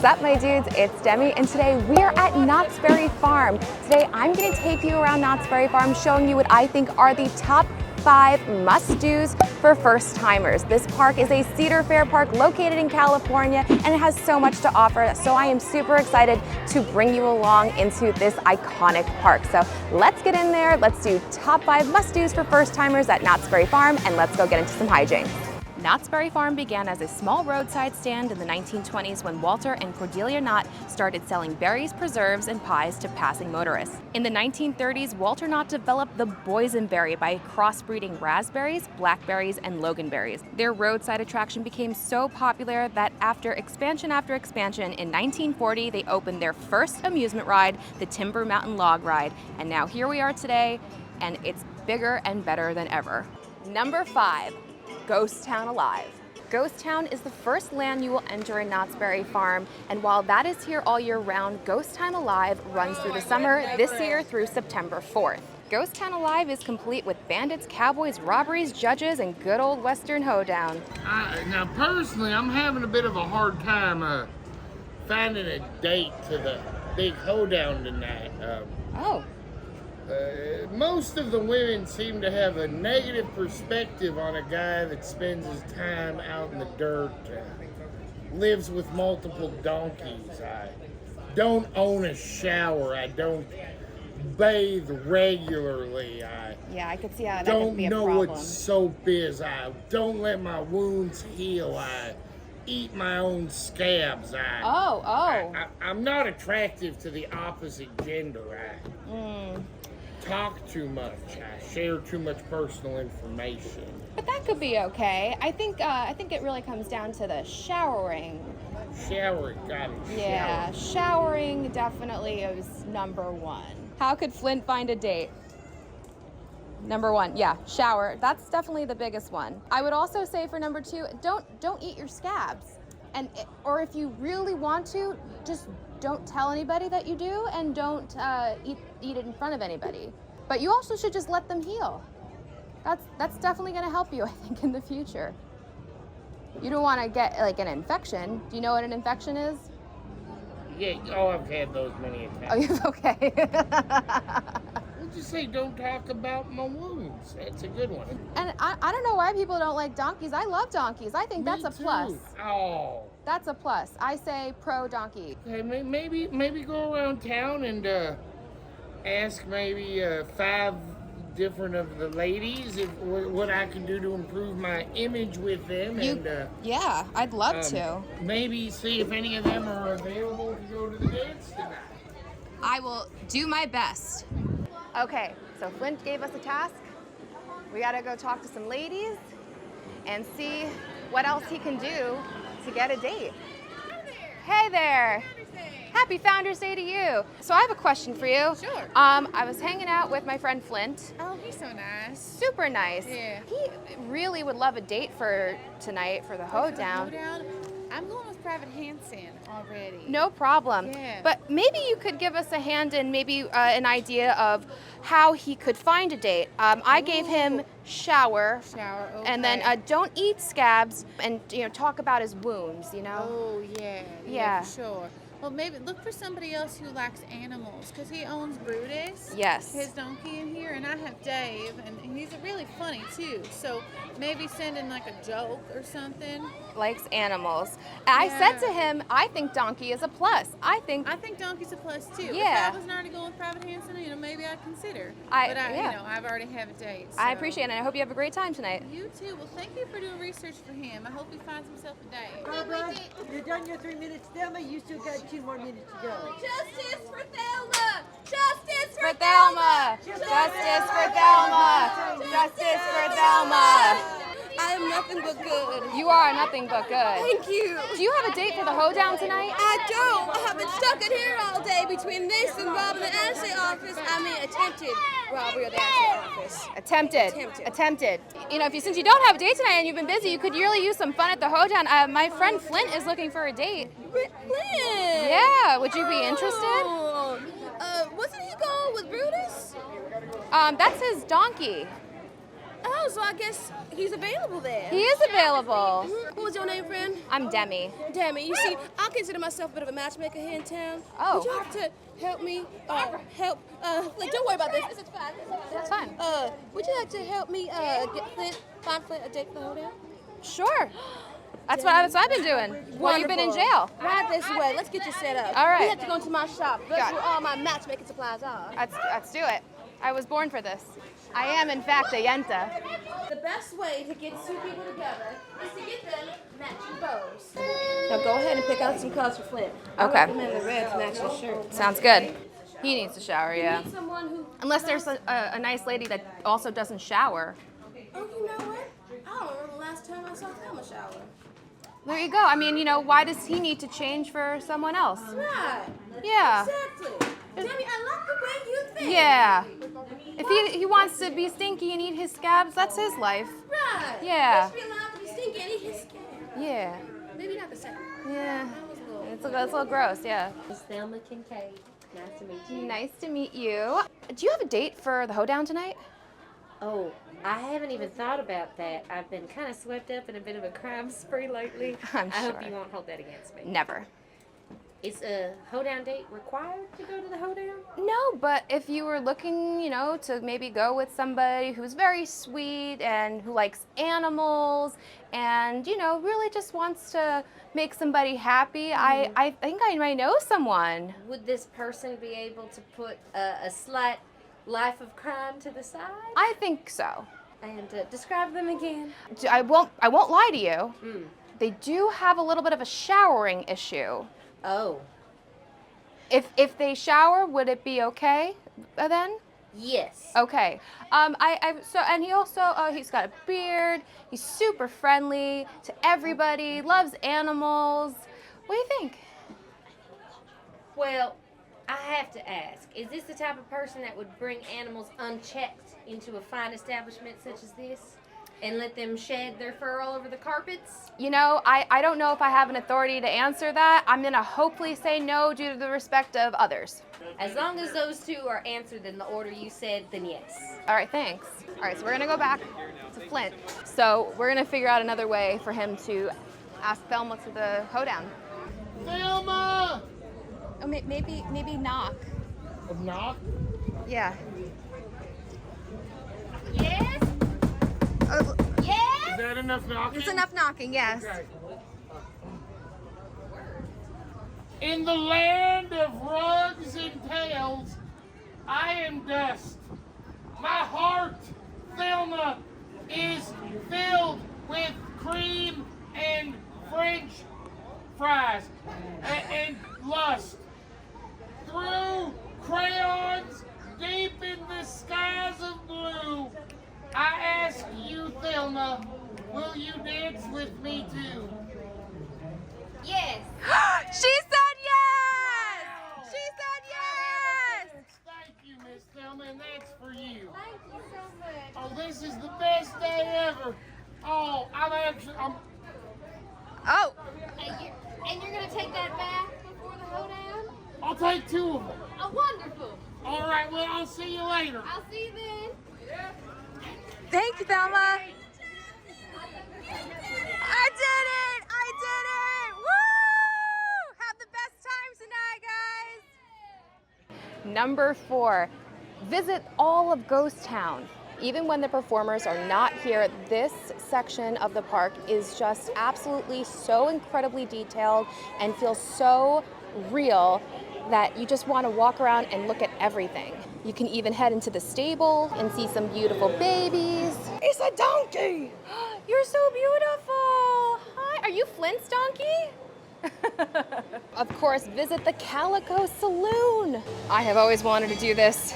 up, my dudes? It's Demi, and today we are at Knott's Berry Farm. Today I'm going to take you around Knott's Berry Farm, showing you what I think are the top 5 must-dos for first-timers. This park is a cedar fair park located in California, and it has so much to offer, so I am super excited to bring you along into this iconic park. So let's get in there, let's do top 5 must-dos for first-timers at Knott's Berry Farm, and let's go get into some hijinks. Knott's Berry Farm began as a small roadside stand in the 1920s when Walter and Cordelia Knott started selling berries, preserves, and pies to passing motorists. In the 1930s, Walter Knott developed the boysenberry by crossbreeding raspberries, blackberries, and loganberries. Their roadside attraction became so popular that after expansion, in 1940, they opened their first amusement ride, the Timber Mountain Log Ride. And now here we are today, and it's bigger and better than ever. Number 5. Ghost Town Alive. Ghost Town is the first land you will enter in Knott's Berry Farm, and while that is here all year round, Ghost Town Alive runs through the summer this year through September 4th. Ghost Town Alive is complete with bandits, cowboys, robberies, judges, and good old Western hoedown. Now personally, I'm having a bit of a hard time finding a date to the big hoedown tonight. Most of the women seem to have a negative perspective on a guy that spends his time out in the dirt, lives with multiple donkeys. I don't own a shower. I don't bathe regularly. I could see how that could be a problem. Don't know what soap is. I don't let my wounds heal. I eat my own scabs. I'm not attractive to the opposite gender. Talk too much. I share too much personal information. But that could be okay. I think it really comes down to the showering. Showering, got it. Yeah, showering definitely is number 1. How could Flint find a date? Number 1, yeah, shower. That's definitely the biggest one. I would also say for number 2, don't eat your scabs. Or if you really want to, just don't tell anybody that you do, and don't eat it in front of anybody. But you also should just let them heal. That's definitely going to help you, I think, in the future. You don't want to get like an infection. Do you know what an infection is? Yeah. Oh, I've had those many times. Oh, you're okay. We'll just say don't talk about my wounds. That's a good one. And I don't know why people don't like donkeys. I love donkeys. I think that's a plus. Oh. That's a plus. I say pro donkey. Okay, maybe go around town and ask maybe 5 different of the ladies what I can do to improve my image with them. Yeah, I'd love to. Maybe see if any of them are available to go to the dance tonight. I will do my best. Okay, so Flint gave us a task. We gotta go talk to some ladies and see what else he can do to get a date. Hey there. Happy Founders Day to you. So I have a question for you. Sure. I was hanging out with my friend Flint. Oh, he's so nice. Super nice. Yeah. He really would love a date for tonight for the hoedown. I'm going with Private Hansen already. No problem. Yeah. But maybe you could give us a hand and maybe an idea of how he could find a date. I gave him shower. Shower, okay. And then don't eat scabs, and talk about his wounds, Oh, yeah. Yeah. For sure. Well, maybe look for somebody else who likes animals, because he owns Brutus. Yes. His donkey in here, and I have Dave, and he's really funny too. So maybe send in like a joke or something. Likes animals. I said to him, I think donkey is a plus. I think donkey's a plus too. Yeah. If I was already going with Private Hansen, maybe I'd consider. Yeah. I've already have a date. So. I appreciate it, and I hope you have a great time tonight. You too. Well, thank you for doing research for him. I hope he finds himself a date. Barbara, you're done your 3 minutes, Thelma. You still got 2 more minutes to go. Justice for Thelma! Justice For Thelma! Justice for Thelma! Justice for Thelma! I am nothing but good. You are nothing but good. Thank you. Do you have a date for the hoedown tonight? I don't. I have been stuck in here all day between this and robbing the NSA office. I mean, attempted robbery of the NSA office. Attempted. Since you don't have a date tonight and you've been busy, you could really use some fun at the hoedown. My friend Flint is looking for a date. Flint? Yeah, would you be interested? Wasn't he going with Brutus? That's his donkey. Oh, so I guess he's available then. He is available. What was your name, friend? I'm Demi. Demi. You see, I consider myself a bit of a matchmaker here in town. Oh. Would you have to help me, like, don't worry about this. This is fine. That's fine. Would you like to help me, find Flint a date for the hoedown? Sure. That's what I've been doing while you've been in jail. Right this way. Let's get you set up. All right. We have to go into my shop. That's Got it. where all my matchmaking supplies are. Let's do it. I was born for this. I am, in fact, a yenta. The best way to get two people together is to get them matching bows. Now go ahead and pick out some colors for Flint. Okay. I recommend the red to match your shirt. Sounds good. He needs to shower, yeah. Need someone who... Unless there's a nice lady that also doesn't shower. Oh, you know what? I don't remember the last time I saw Thelma shower. There you go. I mean, why does he need to change for someone else? Right. Yeah. Exactly. Demi, I like the way you think. Yeah. If he wants to be stinky and eat his scabs, that's his life. Right. Yeah. He should be allowed to be stinky and eat his skin. Yeah. Maybe not the second. Yeah. It's a little gross, yeah. Miss Thelma Kincaid. Nice to meet you. Nice to meet you. Do you have a date for the hoedown tonight? Oh, I haven't even thought about that. I've been kind of swept up in a bit of a crime spree lately. I'm I hope sure. you won't hold that against me. Never. Is a hoedown date required to go to the hoedown? No, but if you were looking, to maybe go with somebody who's very sweet and who likes animals and, really just wants to make somebody happy, I think I might know someone. Would this person be able to put a slight life of crime to the side? I think so. And describe them again. I won't lie to you. Mm. They do have a little bit of a showering issue. Oh, If they shower, would it be okay then? yes. Okay. And he also he's got a beard. He's super friendly to everybody. Loves animals. What do you think? Well, I have to ask, is this the type of person that would bring animals unchecked into a fine establishment such as this and let them shed their fur all over the carpets? I don't know if I have an authority to answer that. I'm going to hopefully say no due to the respect of others. As long as those two are answered in the order you said, then yes. All right, thanks. All right, so we're going to go back to Flint. So we're going to figure out another way for him to ask Thelma to the hoedown. Thelma! Oh, maybe knock. Knock? Yeah. Yes? Is that enough knocking? It's enough knocking, yes. Okay. In the land of rugs and tales, I am dust. My heart, Thelma, is filled with cream and French fries and lust. Through crayons deep in the skies of blue, I ask you, Thelma, will you dance with me too? Yes. She said yes! She said yes! Thank you, Miss Thelma, and that's for you. Thank you so much. Oh, this is the best day ever. Oh, I'm Oh, And you're going to take that back before the hoedown? I'll take two of them. Oh, wonderful. All right, well, I'll see you later. I'll see you then. thank you, Thelma. I did it! I did it! Woo! Have the best time tonight, guys! Number 4, visit all of Ghost Town. Even when the performers are not here, this section of the park is just absolutely so incredibly detailed and feels so real that you just want to walk around and look at everything. You can even head into the stable and see some beautiful babies. It's a donkey! You're so beautiful! Hi, are you Flint's donkey? Of course, visit the Calico Saloon. I have always wanted to do this.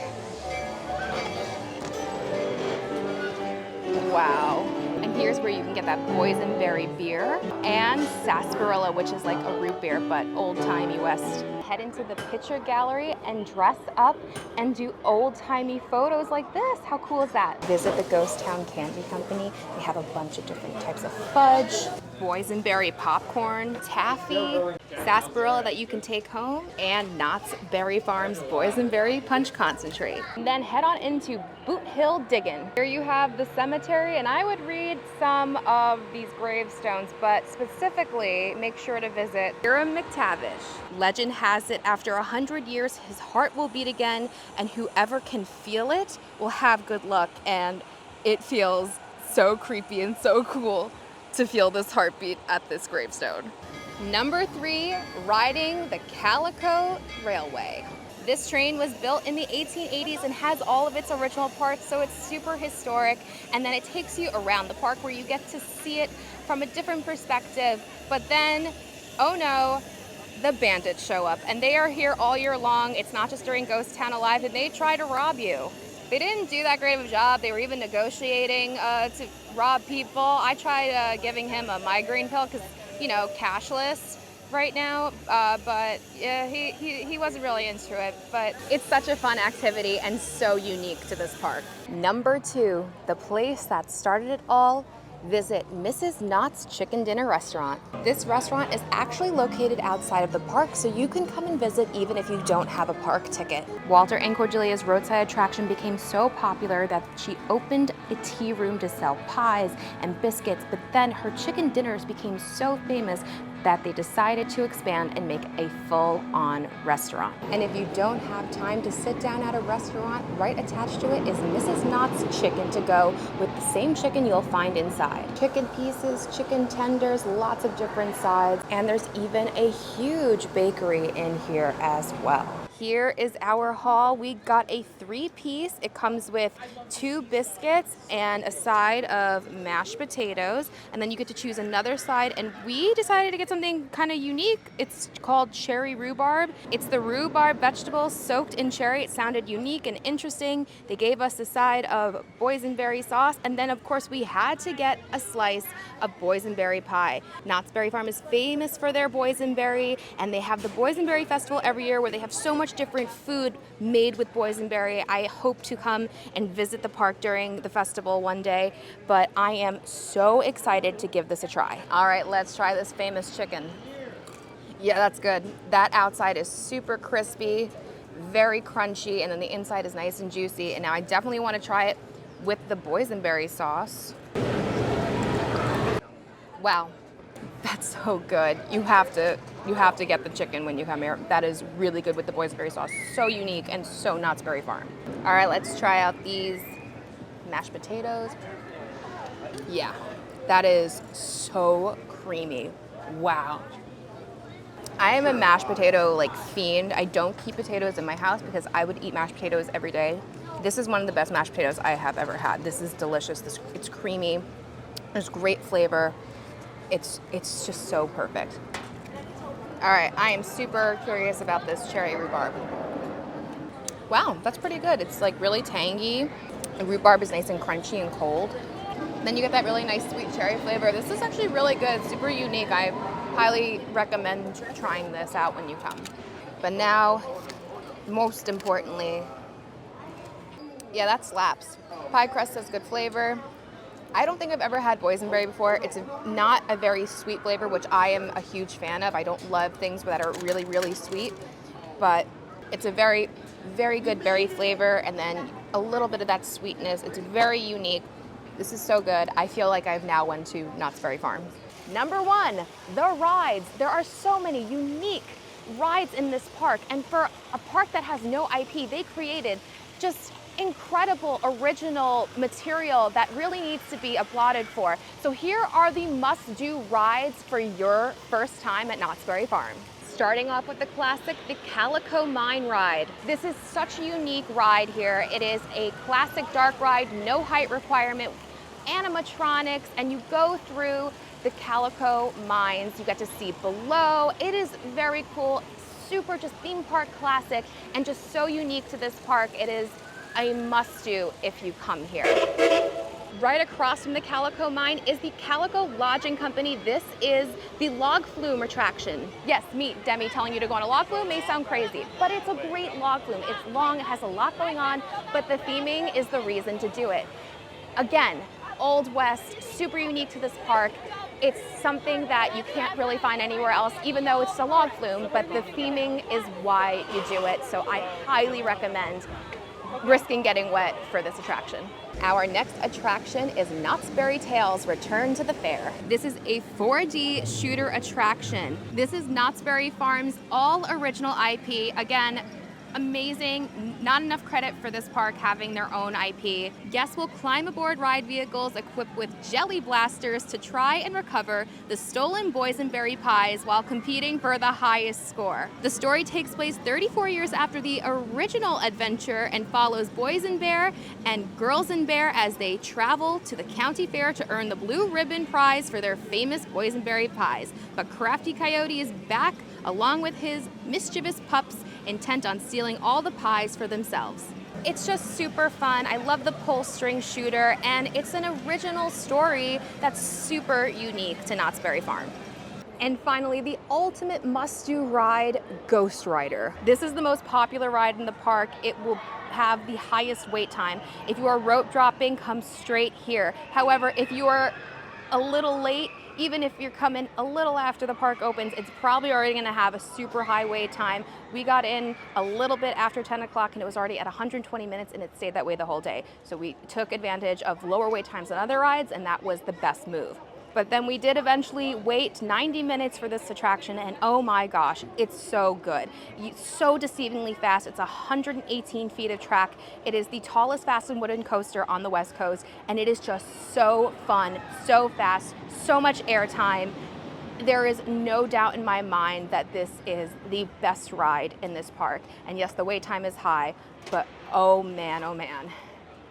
Wow. And here's where you can get that boysenberry beer and sarsaparilla, which is like a root beer, but old-timey West. Head into the picture gallery and dress up and do old-timey photos like this. How cool is that? Visit the Ghost Town Candy Company. They have a bunch of different types of fudge, boysenberry popcorn, taffy, sarsaparilla that you can take home, and Knott's Berry Farm's boysenberry punch concentrate. And then head on into Boot Hill Diggin'. Here you have the cemetery, and I would read some of these gravestones, but specifically make sure to visit Hiram McTavish. Legend has it, after 100 years, his heart will beat again, and whoever can feel it will have good luck. And it feels so creepy and so cool to feel this heartbeat at this gravestone. Number 3, riding the Calico Railway. This train was built in the 1880s and has all of its original parts, so it's super historic. And then it takes you around the park where you get to see it from a different perspective. But then, oh no, the bandits show up, and they are here all year long. It's not just during Ghost Town Alive, and they try to rob you. They didn't do that great of a job. They were even negotiating to rob people. I tried giving him a migraine pill because, you know, cashless right now, but yeah, he wasn't really into it. But it's such a fun activity and so unique to this park. Number 2, the place that started it all. Visit Mrs. Knott's Chicken Dinner Restaurant. This restaurant is actually located outside of the park, so you can come and visit even if you don't have a park ticket. Walter and Cordelia's roadside attraction became so popular that she opened a tea room to sell pies and biscuits, but then her chicken dinners became so famous that they decided to expand and make a full-on restaurant. And if you don't have time to sit down at a restaurant, right attached to it is Mrs. Knott's Chicken to Go with the same chicken you'll find inside. Chicken pieces, chicken tenders, lots of different sides, and there's even a huge bakery in here as well. Here is our haul. We got a 3-piece. It comes with 2 biscuits and a side of mashed potatoes, and then you get to choose another side, and we decided to get something kind of unique. It's called cherry rhubarb. It's the rhubarb vegetable soaked in cherry. It sounded unique and interesting. They gave us a side of boysenberry sauce, and then of course we had to get a slice of boysenberry pie. Knott's Berry Farm is famous for their boysenberry, and they have the Boysenberry Festival every year where they have so much different food made with boysenberry. I hope to come and visit the park during the festival one day, but I am so excited to give this a try. All right, let's try this famous chicken. Yeah, that's good. That outside is super crispy, very crunchy, and then the inside is nice and juicy. And now I definitely want to try it with the boysenberry sauce. Wow, that's so good. You have to get the chicken when you come here. That is really good with the boysenberry sauce. So unique and so Knott's Berry Farm. All right, let's try out these mashed potatoes. Yeah, that is so creamy. Wow. I am a mashed potato fiend. I don't keep potatoes in my house because I would eat mashed potatoes every day. This is one of the best mashed potatoes I have ever had. This is delicious. It's creamy. There's great flavor. It's just so perfect. All right, I am super curious about this cherry rhubarb. Wow, that's pretty good. It's really tangy. The rhubarb is nice and crunchy and cold. Then you get that really nice sweet cherry flavor. This is actually really good, super unique. I highly recommend trying this out when you come. But now, most importantly, yeah, that slaps. Pie crust has good flavor. I don't think I've ever had boysenberry before. It's not a very sweet flavor, which I am a huge fan of. I don't love things that are really, really sweet, but it's a very, very good berry flavor, and then a little bit of that sweetness. It's very unique. This is so good. I feel like I've now went to Knott's Berry Farm. Number 1, the rides. There are so many unique rides in this park, and for a park that has no IP, they created just incredible original material that really needs to be applauded for. So here are the must-do rides for your first time at Knott's Berry Farm. Starting off with the classic, the Calico Mine Ride. This is such a unique ride here. It is a classic dark ride, no height requirement, animatronics, and you go through the Calico mines. You get to see below. It is very cool, super just theme park classic, and just so unique to this park. It is a must-do if you come here. Right across from the Calico mine is the Calico Lodging Company. This is the log flume attraction. Yes, me, Demi, telling you to go on a log flume may sound crazy, but it's a great log flume. It's long, it has a lot going on, but the theming is the reason to do it. Again, Old West, super unique to this park. It's something that you can't really find anywhere else, even though it's a log flume, but the theming is why you do it. So I highly recommend risking getting wet for this attraction. Our next attraction is Knott's Berry Tales Return to the Fair. This is a 4D shooter attraction. This is Knott's Berry Farm's all original IP. Again, amazing. Not enough credit for this park having their own IP. Guests will climb aboard ride vehicles equipped with jelly blasters to try and recover the stolen boysenberry pies while competing for the highest score. The story takes place 34 years after the original adventure and follows Boys and Bear and Girls and Bear as they travel to the county fair to earn the blue ribbon prize for their famous boysenberry pies. But Crafty Coyote is back along with his mischievous pups, intent on stealing all the pies for themselves. It's just super fun. I love the pull string shooter, and it's an original story that's super unique to Knott's Berry Farm. And finally, the ultimate must-do ride, Ghost Rider. This is the most popular ride in the park. It will have the highest wait time. If you are rope dropping, come straight here. However, if you are a little late, even if you're coming a little after the park opens, it's probably already gonna have a super high wait time. We got in a little bit after 10 o'clock and it was already at 120 minutes and it stayed that way the whole day. So we took advantage of lower wait times than other rides, and that was the best move. But then we did eventually wait 90 minutes for this attraction, and oh my gosh, it's so good. So deceivingly fast. It's 118 feet of track. It is the tallest fastened wooden coaster on the West Coast, and it is just so fun, so fast, so much airtime. There is no doubt in my mind that this is the best ride in this park. And yes, the wait time is high, but oh man,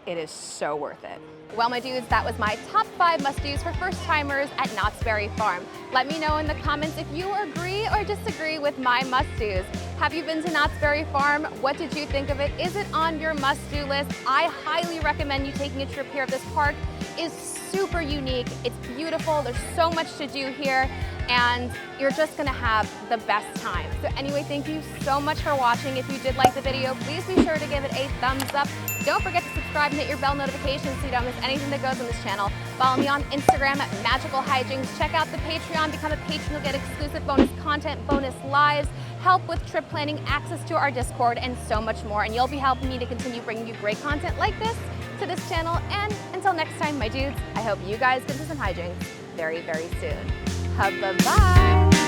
it is so worth it. Well, my dudes, that was my top 5 must-dos for first-timers at Knott's Berry Farm. Let me know in the comments if you agree or disagree with my must-dos. Have you been to Knott's Berry Farm? What did you think of it? Is it on your must-do list? I highly recommend you taking a trip here. This park is super unique. It's beautiful. There's so much to do here, and you're just gonna have the best time. So anyway, thank you so much for watching. If you did like the video, please be sure to give it a thumbs up. Don't forget to subscribe and hit your bell notifications so you don't miss anything that goes on this channel. Follow me on Instagram at Magical Hijinx. Check out the Patreon. Become a patron. You'll get exclusive bonus content, bonus lives, help with trip planning, access to our Discord, and so much more. And you'll be helping me to continue bringing you great content like this to this channel. And until next time, my dudes, I hope you guys get to some hijinks very, very soon. Bye-bye.